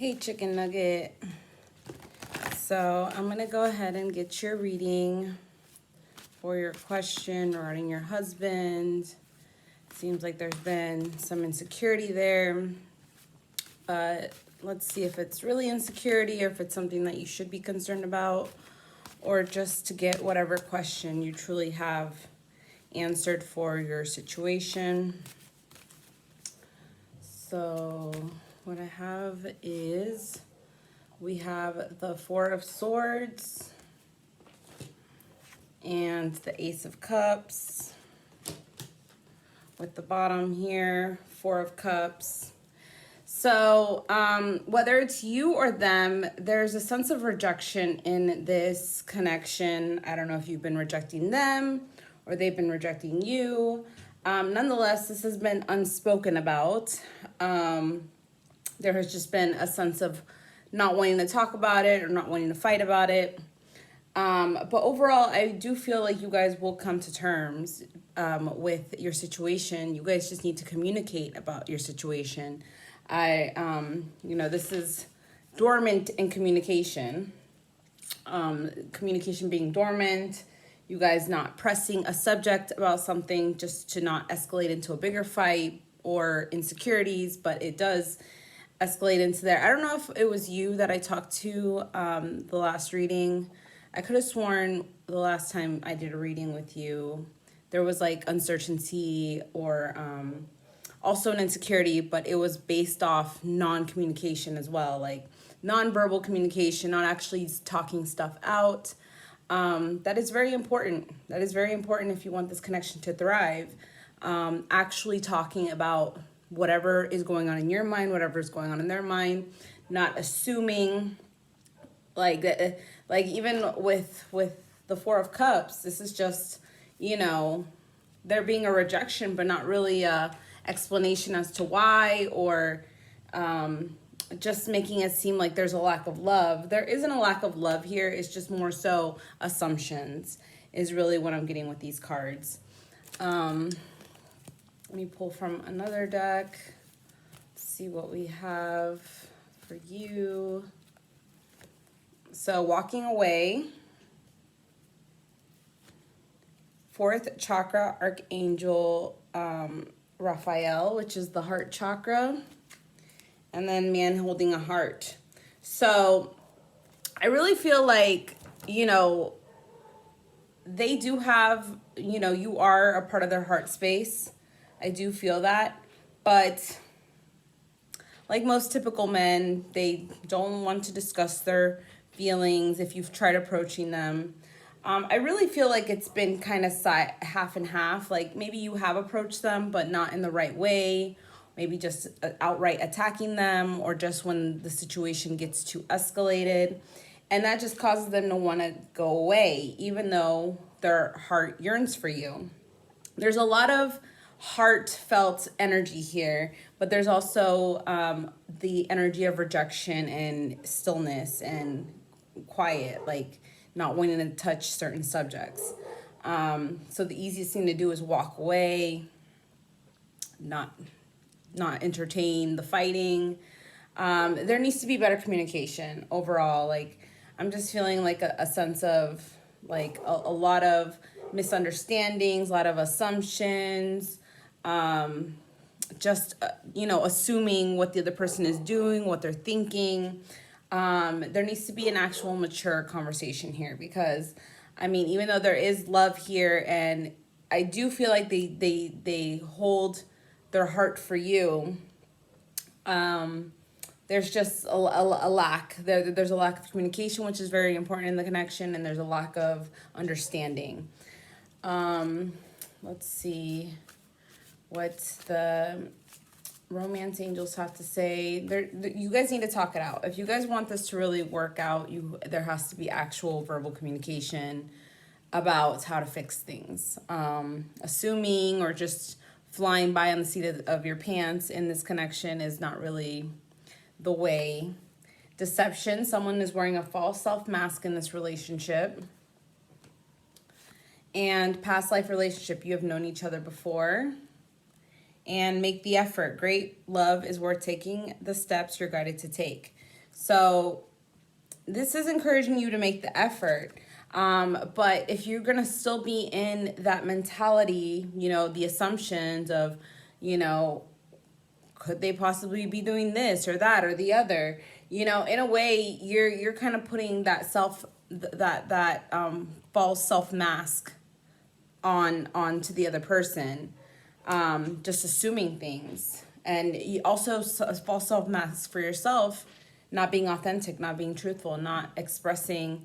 Hey, Chicken Nugget. So I'm going to go ahead and get your reading for your question regarding your husband. Seems like there's been some insecurity there, but let's see if it's really insecurity or if it's something that you should be concerned about, or just to get whatever question you truly have answered for your situation. So what I have is, we have the Four of Swords and the Ace of Cups, with the bottom here, Four of Cups. So whether it's you or them, there's a sense of rejection in this connection. I don't know if you've been rejecting them or they've been rejecting you. Nonetheless, this has been unspoken about. There has just been a sense of not wanting to talk about it or not wanting to fight about it. But overall, I do feel like you guys will come to terms with your situation. You guys just need to communicate about your situation. This is dormant in communication. Communication being dormant, you guys not pressing a subject about something just to not escalate into a bigger fight or insecurities, but it does escalate into there. I don't know if it was you that I talked to the last reading. I could have sworn the last time I did a reading with you, there was like uncertainty or also an insecurity, but it was based off non-communication as well, like non-verbal communication, not actually talking stuff out. That is very important. That is very important if you want this connection to thrive. Actually talking about whatever is going on in your mind, whatever is going on in their mind, not assuming like even with the Four of Cups, this is just, there being a rejection, but not really a explanation as to why, or just making it seem like there's a lack of love. There isn't a lack of love here. It's just more so assumptions is really what I'm getting with these cards. Let me pull from another deck, see what we have for you. So walking away, fourth chakra, Archangel Raphael, which is the heart chakra, and then man holding a heart. So I really feel like, they do have, you are a part of their heart space. I do feel that, but like most typical men, they don't want to discuss their feelings if you've tried approaching them. I really feel like it's been kind of half and half. Like maybe you have approached them, but not in the right way. Maybe just outright attacking them, or just when the situation gets too escalated. And that just causes them to want to go away, even though their heart yearns for you. There's a lot of heartfelt energy here, but there's also the energy of rejection and stillness and quiet, like not wanting to touch certain subjects. So the easiest thing to do is walk away, not entertain the fighting. There needs to be better communication overall. Like I'm just feeling like a sense of like a lot of misunderstandings, a lot of assumptions, assuming what the other person is doing, what they're thinking. There needs to be an actual mature conversation here, because even though there is love here, and I do feel like they hold their heart for you, there's just a lack. There's a lack of communication, which is very important in the connection, and there's a lack of understanding. Let's see what the romance angels have to say. You guys need to talk it out. If you guys want this to really work out, there has to be actual verbal communication about how to fix things. Assuming or just flying by on the seat of your pants in this connection is not really the way. Deception, someone is wearing a false self mask in this relationship. And past life relationship, you have known each other before. And make the effort. Great love is worth taking the steps you're guided to take. So this is encouraging you to make the effort. But if you're gonna still be in that mentality, the assumptions of, you know, could they possibly be doing this or that or the other, in a way, you're kind of putting that false self mask onto the other person, just assuming things, and you also false self mask for yourself, not being authentic, not being truthful, not expressing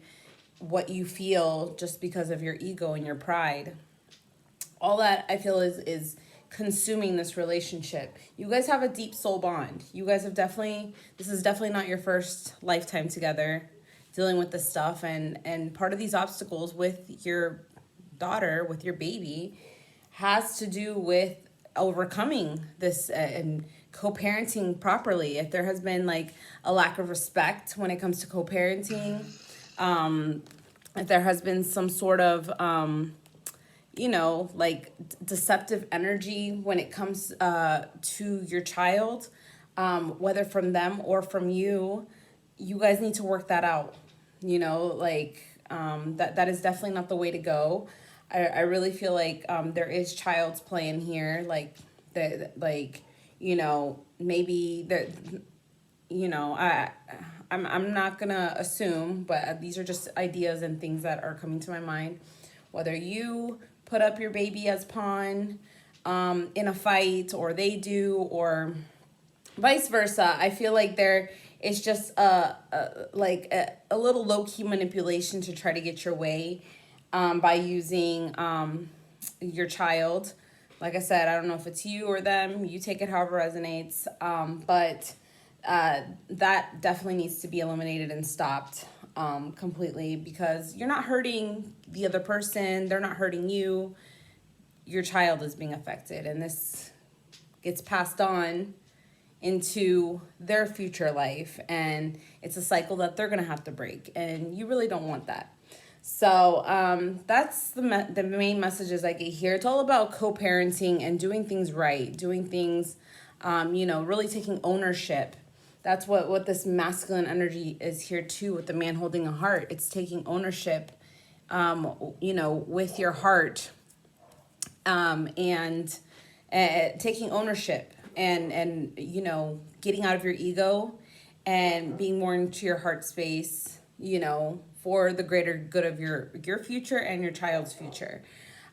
what you feel just because of your ego and your pride. All that I feel is consuming this relationship. You guys have a deep soul bond. You guys have definitely, this is definitely not your first lifetime together dealing with this stuff, and part of these obstacles with your daughter, with your baby, has to do with overcoming this, and co-parenting properly. If there has been like a lack of respect when it comes to co-parenting, if there has been some sort of like deceptive energy when it comes to your child, whether from them or from you, you guys need to work that out. That is definitely not the way to go. I really feel like there is child's play in here, maybe that, I'm not gonna assume, but these are just ideas and things that are coming to my mind. Whether you put up your baby as pawn in a fight, or they do, or vice versa, I feel like there is just a little low-key manipulation to try to get your way, by using your child. Like I said, I don't know if it's you or them. You take it however resonates. But that definitely needs to be eliminated and stopped completely, because you're not hurting the other person. They're not hurting you. Your child is being affected, and this gets passed on into their future life, and it's a cycle that they're going to have to break, and you really don't want that. So that's the main messages I get here. It's all about co-parenting and doing things right, doing things, really taking ownership. That's what this masculine energy is here too, with the man holding a heart. It's taking ownership, with your heart, and taking ownership, and getting out of your ego and being more into your heart space, for the greater good of your future and your child's future.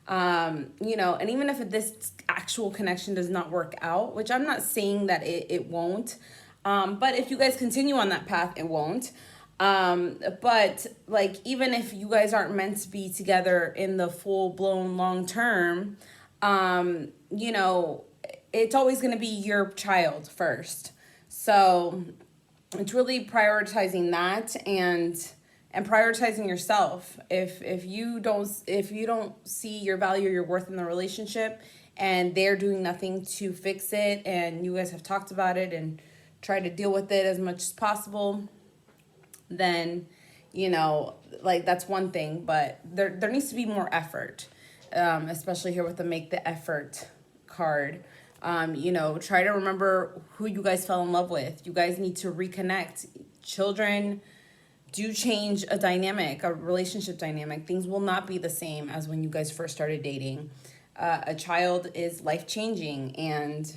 And even if this actual connection does not work out, which I'm not saying that it won't, but if you guys continue on that path, it won't. But like, even if you guys aren't meant to be together in the full blown long term, it's always going to be your child first. So it's really prioritizing that, and prioritizing yourself. If you don't see your value or your worth in the relationship, and they're doing nothing to fix it, and you guys have talked about it and tried to deal with it as much as possible, then that's one thing. But there needs to be more effort, especially here with the make the effort card. Try to remember who you guys fell in love with. You guys need to reconnect. Children do change a relationship dynamic. Things will not be the same as when you guys first started dating. A child is life-changing, and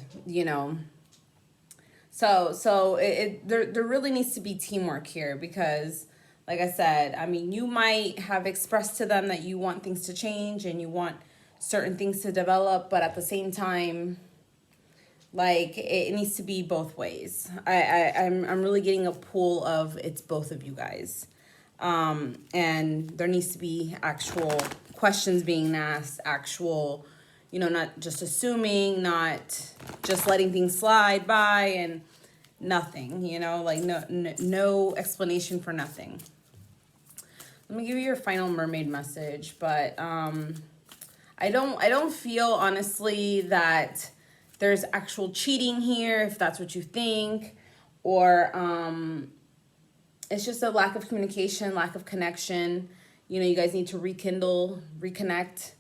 so there really needs to be teamwork here, because like I said, you might have expressed to them that you want things to change and you want certain things to develop, but at the same time, like, it needs to be both ways. I'm really getting a pull of it's both of you guys. And there needs to be actual questions being asked, actual, not just assuming, not just letting things slide by and nothing, like no explanation for nothing. Let me give you your final mermaid message, but I don't feel, honestly, that there's actual cheating here, if that's what you think, or it's just a lack of communication, lack of connection. You guys need to rekindle, reconnect,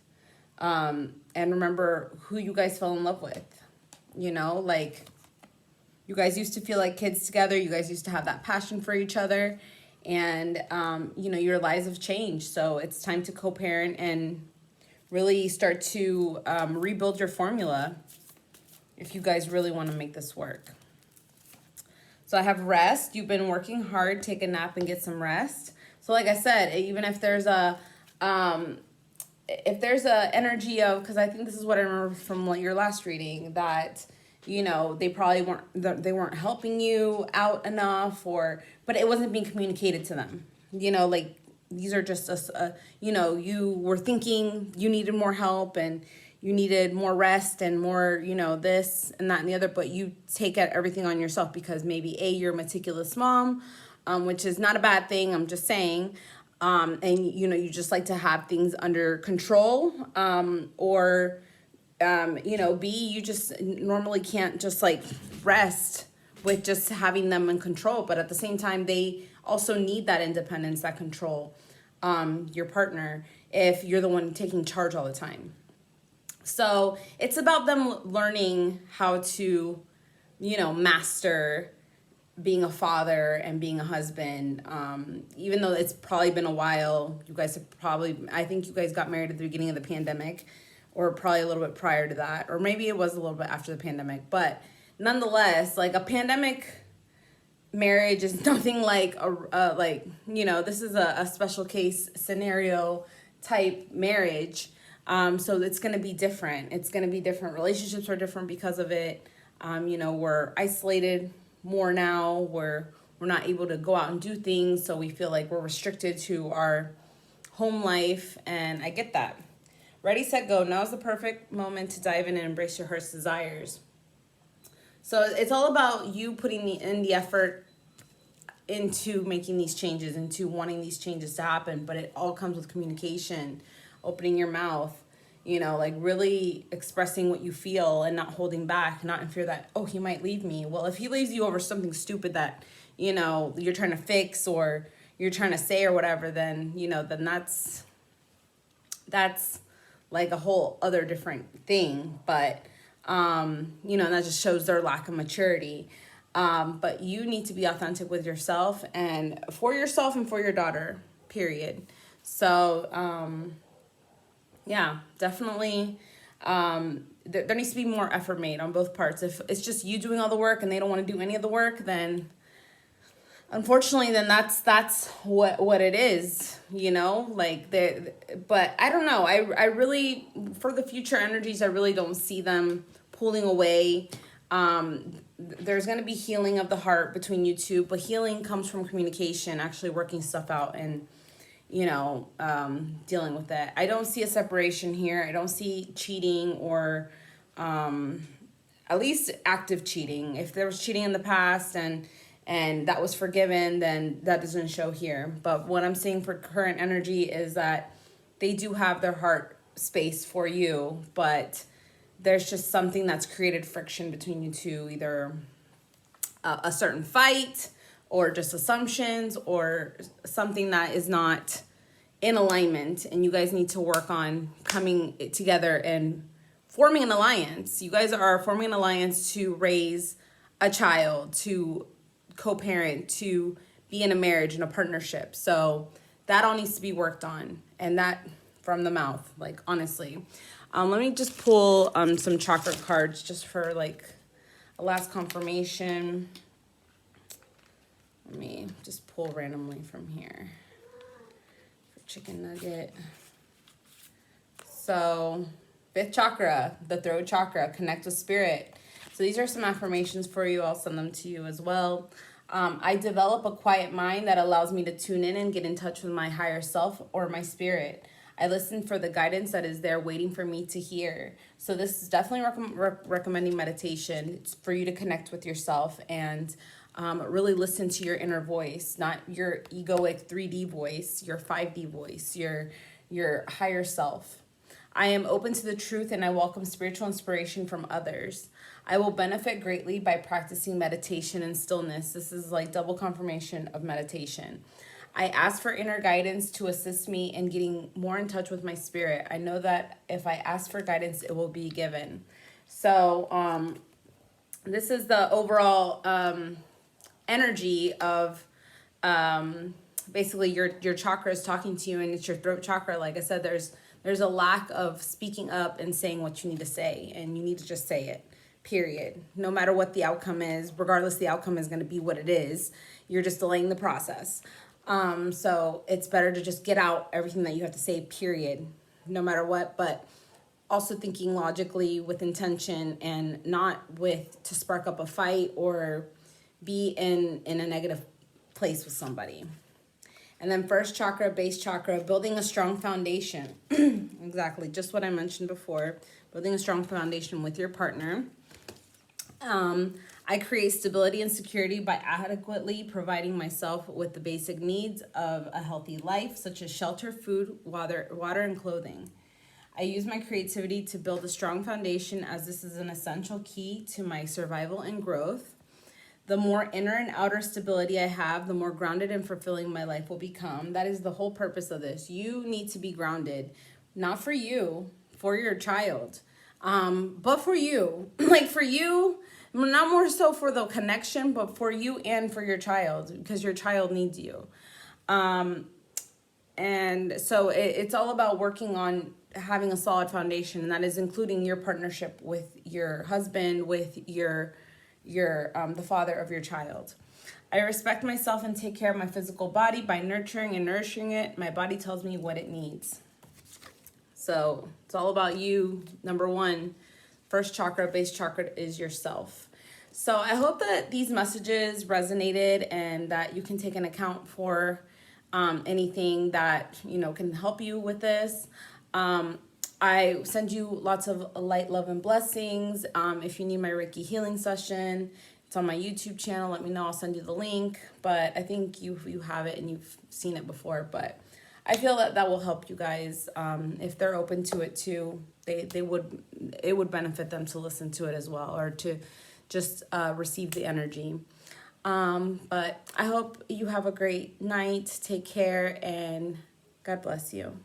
and remember who you guys fell in love with. You guys used to feel like kids together. You guys used to have that passion for each other. And, you know, your lives have changed. So it's time to co-parent and really start to rebuild your formula if you guys really want to make this work. So I have rest. You've been working hard. Take a nap and get some rest. So like I said, even if there's a energy of, because I think this is what I remember from like your last reading, that you know they probably weren't helping you out enough, or but it wasn't being communicated to them. You know, like these are just you know, you were thinking you needed more help and you needed more rest and more, you know, this and that and the other, but you take everything on yourself because maybe you're a meticulous mom, which is not a bad thing. I'm just saying. And you know, you just like to have things under control, or you know, you just normally can't just like rest with just having them in control, but at the same time they also need that independence, that control, your partner, if you're the one taking charge all the time. So it's about them learning how to, you know, master being a father and being a husband. Even though it's probably been a while, you guys have probably, I think you guys got married at the beginning of the pandemic, or probably a little bit prior to that, or maybe it was a little bit after the pandemic. But nonetheless, like a pandemic marriage is nothing like like, you know, this is a special case scenario type marriage. So it's going to be different. It's going to be different. Relationships are different because of it. You know, we're isolated more now. We're not able to go out and do things. So we feel like we're restricted to our home life. And I get that. Ready, set, go. Now is the perfect moment to dive in and embrace your heart's desires. So it's all about you putting in the effort into making these changes, into wanting these changes to happen. But it all comes with communication, opening your mouth, you know, like really expressing what you feel and not holding back, not in fear that, oh, he might leave me. Well, if he leaves you over something stupid that, you know, you're trying to fix or you're trying to say or whatever, then, you know, then that's like a whole other different thing. But, you know, and that just shows their lack of maturity. But you need to be authentic with yourself and for your daughter, period. So, yeah, definitely. There needs to be more effort made on both parts. If it's just you doing all the work and they don't want to do any of the work, then unfortunately, then that's what it is, you know, like but I don't know. I really, for the future energies, I really don't see them pulling away. There's going to be healing of the heart between you two, but healing comes from communication, actually working stuff out and, you know, dealing with that. I don't see a separation here. I don't see cheating or, at least active cheating. If there was cheating in the past and that was forgiven, then that doesn't show here. But what I'm seeing for current energy is that they do have their heart space for you, but there's just something that's created friction between you two, either a certain fight or just assumptions or something that is not in alignment, and you guys need to work on coming together and forming an alliance. You guys are forming an alliance to raise a child, to co-parent, to be in a marriage and a partnership. So that all needs to be worked on, and that from the mouth, like honestly. Let me just pull some chakra cards just for like a last confirmation. Let me just pull randomly from here for chicken nugget. So 5th chakra, the throat chakra, connect with spirit. So these are some affirmations for you. I'll send them to you as well. I develop a quiet mind that allows me to tune in and get in touch with my higher self or my spirit. I listen for the guidance that is there waiting for me to hear. So this is definitely recommending meditation. It's for you to connect with yourself and really listen to your inner voice, not your egoic 3D voice, your 5D voice, your higher self. I am open to the truth and I welcome spiritual inspiration from others. I will benefit greatly by practicing meditation and stillness. This is like double confirmation of meditation. I ask for inner guidance to assist me in getting more in touch with my spirit. I know that if I ask for guidance, it will be given. So this is the overall energy of basically your chakra is talking to you, and it's your throat chakra. Like I said, there's a lack of speaking up and saying what you need to say, and you need to just say it, period. No matter what the outcome is, regardless, the outcome is going to be what it is. You're just delaying the process. So it's better to just get out everything that you have to say, period, no matter what. But also thinking logically with intention, and not with to spark up a fight or be in a negative place with somebody. And then first chakra, base chakra, building a strong foundation. Exactly, just what I mentioned before, building a strong foundation with your partner. I create stability and security by adequately providing myself with the basic needs of a healthy life, such as shelter, food, water, and clothing. I use my creativity to build a strong foundation, as this is an essential key to my survival and growth. The more inner and outer stability I have, the more grounded and fulfilling my life will become. That is the whole purpose of this. You need to be grounded, not for you, for your child, but for you. Like for you, not more so for the connection, but for you and for your child, because your child needs you. And so it's all about working on having a solid foundation, and that is including your partnership with your husband, with your the father of your child. I respect myself and take care of my physical body by nurturing and nourishing it. My body tells me what it needs. So it's all about you. Number one, first chakra, base chakra is yourself. So I hope that these messages resonated, and that you can take an account for anything that can help you with this. I send you lots of light, love, and blessings. If you need my Reiki healing session, it's on my YouTube channel. Let me know. I'll send you the link. But I think you have it and you've seen it before. But I feel that will help you guys. If they're open to it too, it would benefit them to listen to it as well, or to just receive the energy. But I hope you have a great night. Take care, and God bless you.